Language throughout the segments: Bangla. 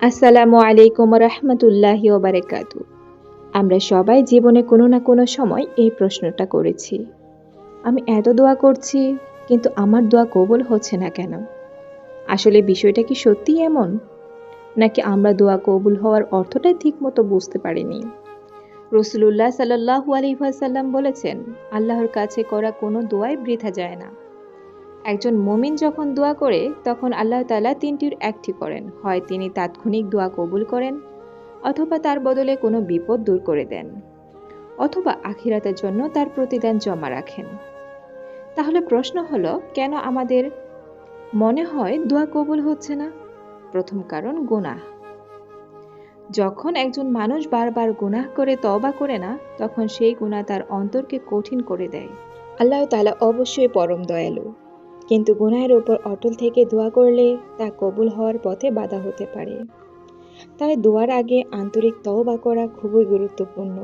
আসসালামু আলাইকুম রহমতুল্লাহি ওয়া বারাকাতু। আমরা সবাই জীবনে কোনো না কোনো সময় এই প্রশ্নটা করেছি। আমি এত দোয়া করছি, কিন্তু আমার দোয়া কবুল হচ্ছে না কেন? আসলে বিষয়টা কি সত্যিই এমন? নাকি আমরা দোয়া কবুল হওয়ার অর্থটাই ঠিকমতো বুঝতে পারিনি? রাসূলুল্লাহ সাল্লাল্লাহু আলাইহি ওয়াসাল্লাম বলেছেন, আল্লাহর কাছে করা কোনো দোয়াই বৃথা যায় না। একজন মুমিন যখন দোয়া করে, তখন আল্লাহ তাআলা তিনটির একটি করেন। হয় তিনি তাৎক্ষণিক দোয়া কবুল করেন, অথবা তার বদলে কোনো বিপদ দূর করে দেন, অথবা আখিরাতের জন্য তার প্রতিদান জমা রাখেন। তাহলে প্রশ্ন হলো, কেন আমাদের মনে হয় দোয়া কবুল হচ্ছে না? প্রথম কারণ গুনাহ। যখন একজন মানুষ বারবার গুনাহ করে তওবা করে না, তখন সেই গুনাহ তার অন্তরকে কঠিন করে দেয়। আল্লাহ তাআলা অবশ্যই পরম দয়ালু, কিন্তু গুনাহের উপর অটল থেকে দোয়া করলে তা কবুল হওয়ার পথে বাধা হতে পারে। তাই দোয়ার আগে আন্তরিক তওবা করা খুবই গুরুত্বপূর্ণ।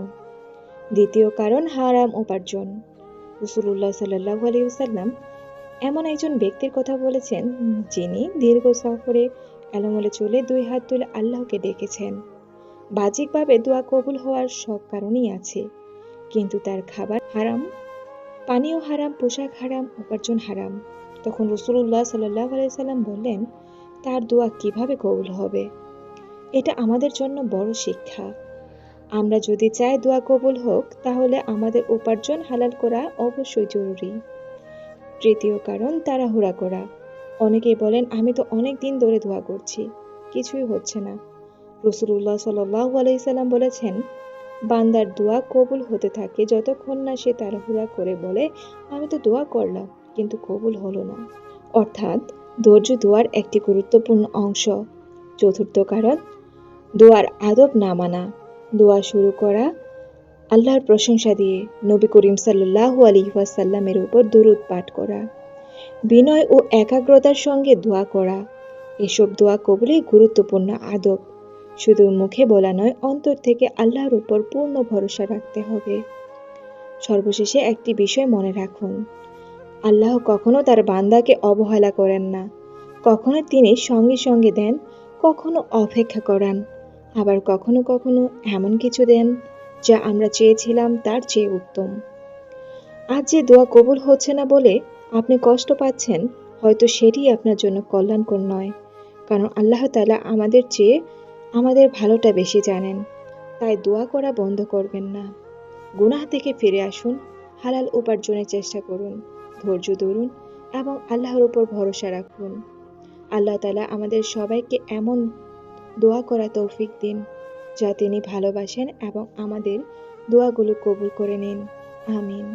দ্বিতীয় কারণ হারাম উপার্জন। রাসূলুল্লাহ সাল্লাল্লাহু আলাইহি ওয়াসাল্লাম এমন একজন ব্যক্তির কথা বলেছেন, যিনি দীর্ঘ সফরে এলোমেলো চুলে দুই হাত তুলে আল্লাহকে ডেকেছেন। বাহ্যিকভাবে দোয়া কবুল হওয়ার সব কারণই আছে, কিন্তু তার খাবার হারাম, পানীয় হারাম, পোশাক হারাম, উপার্জন হারাম। তখন রাসূলুল্লাহ সাল্লাল্লাহু আলাইহি ওয়াসাল্লাম বললেন, তার দোয়া কিভাবে কবুল হবে? এটা আমাদের জন্য বড় শিক্ষা। আমরা যদি চাই দোয়া কবুল হোক, তাহলে আমাদের উপার্জন হালাল করা অবশ্যই জরুরি। তৃতীয় কারণ তাড়াহুড়া করা। অনেকেই বলেন, আমি তো অনেক দিন ধরে দোয়া করছি, কিছুই হচ্ছে না। রাসূলুল্লাহ সাল্লাল্লাহু আলাইহি সাল্লাম বলেছেন, বান্দার দোয়া কবুল হতে থাকে যতক্ষণ না সে তাড়াহুড়া করে বলে, আমি তো দোয়া করলাম কিন্তু কবুল হলো না। অর্থাৎ ধৈর্য দোয়ার একটি গুরুত্বপূর্ণ অংশ। চতুর্থ কারণ দোয়ার আদব না মানা। দোয়া শুরু করা আল্লাহর প্রশংসা দিয়ে, নবী করিম সাল্লাল্লাহু আলাইহি ওয়াসাল্লামের উপর দরুদ পাঠ করা, বিনয় ও একাগ্রতার সঙ্গে দোয়া করা, এসব দোয়া কবুলের গুরুত্বপূর্ণ আদব। শুধু মুখে বলা নয়, অন্তর থেকে আল্লাহর উপর পূর্ণ ভরসা রাখতে হবে। সর্বশেষে একটি বিষয় মনে রাখুন, আল্লাহ কখনো তার বান্দাকে অবহেলা করেন না। কখনো তিনি সঙ্গে সঙ্গে দেন, কখনো অপেক্ষা করান, আবার কখনো কখনো এমন কিছু দেন যা আমরা চেয়েছিলাম তার চেয়ে উত্তম। আজ যে দোয়া কবুল হচ্ছে না বলে আপনি কষ্ট পাচ্ছেন, হয়তো সেটি আপনার জন্য কল্যাণকর নয়, কারণ আল্লাহ তাআলা আমাদের চেয়ে আমাদের ভালোটা বেশি জানেন। তাই দোয়া করা বন্ধ করবেন না। গুনাহ থেকে ফিরে আসুন, হালাল উপার্জনের চেষ্টা করুন, ধৈর্য ধরুন এবং আল্লাহর উপর ভরসা রাখুন। আল্লাহ তাআলা আমাদের সবাইকে এমন দোয়া করা তৌফিক দিন যা তিনি ভালোবাসেন এবং আমাদের দোয়াগুলো কবুল করে নিন। আমিন।